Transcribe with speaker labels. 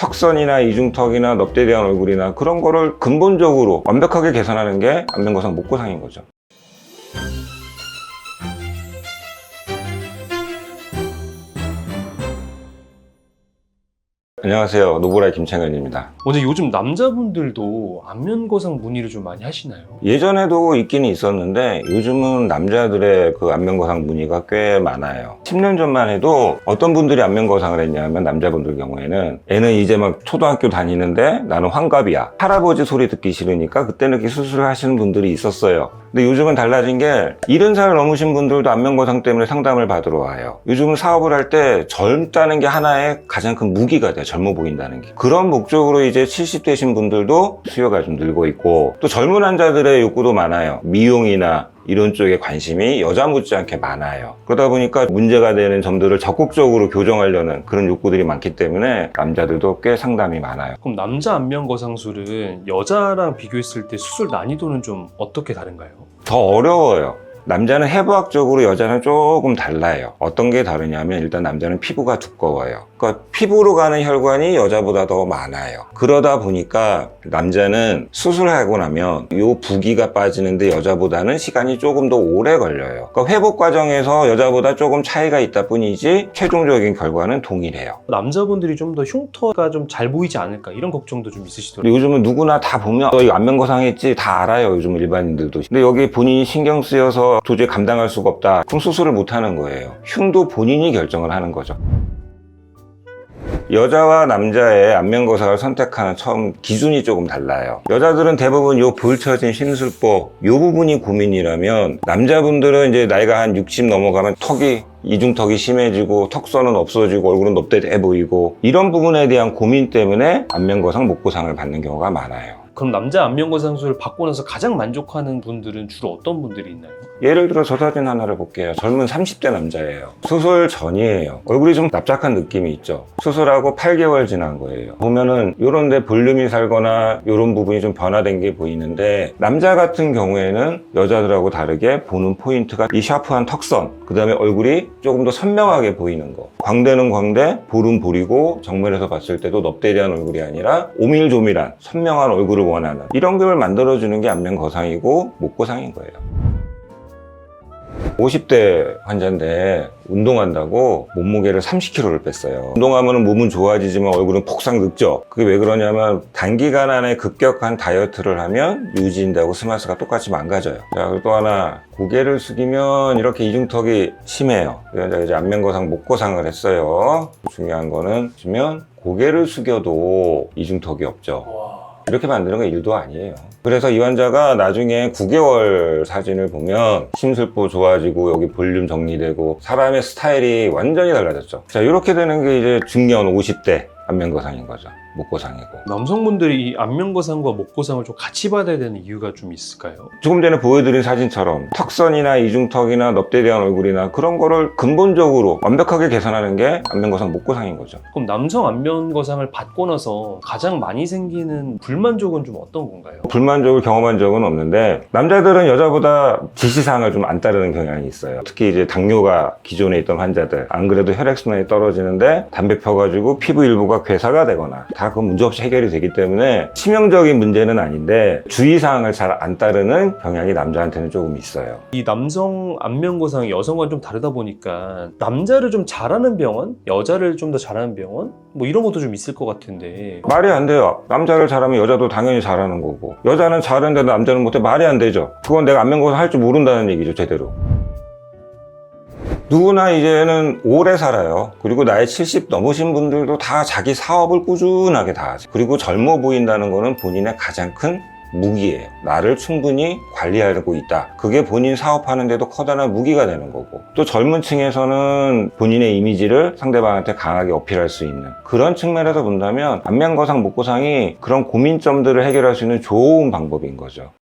Speaker 1: 턱선이나 이중턱이나 넙대에 대한 얼굴이나 그런 거를 근본적으로 완벽하게 개선하는 게 안면거상 목고상인 거죠. 안녕하세요, 노브라의 김창현입니다.
Speaker 2: 먼저 요즘 남자분들도 안면거상 문의를 좀 많이 하시나요?
Speaker 1: 예전에도 있기는 있었는데 요즘은 남자들의 그 안면거상 문의가 꽤 많아요. 10년 전만 해도 어떤 분들이 안면거상을 했냐면, 남자분들 경우에는 애는 이제 막 초등학교 다니는데 나는 환갑이야, 할아버지 소리 듣기 싫으니까 그때는 이렇게 수술을 하시는 분들이 있었어요. 근데 요즘은 달라진 게 70살 넘으신 분들도 안면거상 때문에 상담을 받으러 와요. 요즘은 사업을 할 때 젊다는 게 하나의 가장 큰 무기가 돼요. 젊어 보인다는 게. 그런 목적으로 이제 70대신 분들도 수요가 좀 늘고 있고, 또 젊은 환자들의 욕구도 많아요. 미용이나 이런 쪽에 관심이 여자 못지않게 많아요. 그러다 보니까 문제가 되는 점들을 적극적으로 교정하려는 그런 욕구들이 많기 때문에 남자들도 꽤 상담이 많아요.
Speaker 2: 그럼 남자 안면거상술은 여자랑 비교했을 때 수술 난이도는 좀 어떻게 다른가요?
Speaker 1: 더 어려워요. 남자는 해부학적으로 여자는 조금 달라요. 어떤 게 다르냐면, 일단 남자는 피부가 두꺼워요. 그러니까 피부로 가는 혈관이 여자보다 더 많아요. 그러다 보니까 남자는 수술하고 나면 이 부기가 빠지는데 여자보다는 시간이 조금 더 오래 걸려요. 그러니까 회복 과정에서 여자보다 조금 차이가 있다 뿐이지 최종적인 결과는 동일해요.
Speaker 2: 남자분들이 좀 더 흉터가 좀 잘 보이지 않을까 이런 걱정도 좀 있으시더라고요.
Speaker 1: 근데 요즘은 누구나 다 보면 너 이거 안면거상 했지 다 알아요, 요즘 일반인들도. 근데 여기 본인이 신경 쓰여서 도저히 감당할 수가 없다, 그럼 수술을 못 하는 거예요. 흉도 본인이 결정을 하는 거죠. 여자와 남자의 안면거상을 선택하는 처음 기준이 조금 달라요. 여자들은 대부분 요 불처진 심술보 요 부분이 고민이라면, 남자분들은 이제 나이가 한 60 넘어가면 턱이, 이중턱이 심해지고 턱선은 없어지고 얼굴은 넙대대 보이고, 이런 부분에 대한 고민 때문에 안면거상, 목고상을 받는 경우가 많아요.
Speaker 2: 그럼 남자 안면거상술을 받고 나서 가장 만족하는 분들은 주로 어떤 분들이 있나요?
Speaker 1: 예를 들어 저 사진 하나를 볼게요. 젊은 30대 남자예요. 수술 전이에요. 얼굴이 좀 납작한 느낌이 있죠. 수술하고 8개월 지난 거예요. 보면은 요런 데 볼륨이 살거나 요런 부분이 좀 변화된 게 보이는데, 남자 같은 경우에는 여자들하고 다르게 보는 포인트가 이 샤프한 턱선, 그 다음에 얼굴이 조금 더 선명하게 보이는 거. 광대는 광대, 볼은 볼이고, 정면에서 봤을 때도 넙대대한 얼굴이 아니라 오밀조밀한 선명한 얼굴을 원하는, 이런 걸 만들어주는 게 안면거상이고 목고상인 거예요. 50대 환자인데 운동한다고 몸무게를 30kg를 뺐어요. 운동하면 몸은 좋아지지만 얼굴은 폭삭 늙죠. 그게 왜 그러냐면, 단기간 안에 급격한 다이어트를 하면 유지인대하고 스마스가 똑같이 망가져요. 자, 그리고 또 하나, 고개를 숙이면 이렇게 이중턱이 심해요. 그래서 이제 안면거상, 목고상을 했어요. 중요한 거는 보시면 고개를 숙여도 이중턱이 없죠. 이렇게 만드는 건 일도 아니에요. 그래서 이 환자가 나중에 9개월 사진을 보면 심술보 좋아지고 여기 볼륨 정리되고 사람의 스타일이 완전히 달라졌죠. 자, 이렇게 되는 게 이제 중년 50대 안면거상인 거죠. 목고상이고.
Speaker 2: 남성분들이 이 안면거상과 목고상을 좀 같이 받아야 되는 이유가 좀 있을까요?
Speaker 1: 조금 전에 보여드린 사진처럼 턱선이나 이중턱이나 넙대에 대한 얼굴이나 그런 거를 근본적으로 완벽하게 개선하는 게 안면거상, 목고상인 거죠.
Speaker 2: 그럼 남성 안면거상을 받고 나서 가장 많이 생기는 불만족은 좀 어떤 건가요?
Speaker 1: 불만족을 경험한 적은 없는데, 남자들은 여자보다 지시사항을 좀 안 따르는 경향이 있어요. 특히 이제 당뇨가 기존에 있던 환자들, 안 그래도 혈액순환이 떨어지는데 담배 펴가지고 피부 일부가 괴사가 되거나, 다 그건 문제없이 해결이 되기 때문에 치명적인 문제는 아닌데 주의사항을 잘 안 따르는 경향이 남자한테는 조금 있어요.
Speaker 2: 이 남성 안면거상이 여성과는 좀 다르다 보니까 남자를 좀 잘하는 병원, 여자를 좀 더 잘하는 병원, 뭐 이런 것도 좀 있을 것 같은데.
Speaker 1: 말이 안 돼요. 남자를 잘하면 여자도 당연히 잘하는 거고, 여자는 잘하는데 남자는 못해, 말이 안 되죠. 그건 내가 안면거상 할 줄 모른다는 얘기죠, 제대로. 누구나 이제는 오래 살아요. 그리고 나이 70 넘으신 분들도 다 자기 사업을 꾸준하게 다 하죠. 그리고 젊어 보인다는 거는 본인의 가장 큰 무기예요. 나를 충분히 관리하고 있다. 그게 본인 사업하는데도 커다란 무기가 되는 거고, 또 젊은 층에서는 본인의 이미지를 상대방한테 강하게 어필할 수 있는 그런 측면에서 본다면 안면거상, 목고상이 그런 고민점들을 해결할 수 있는 좋은 방법인 거죠.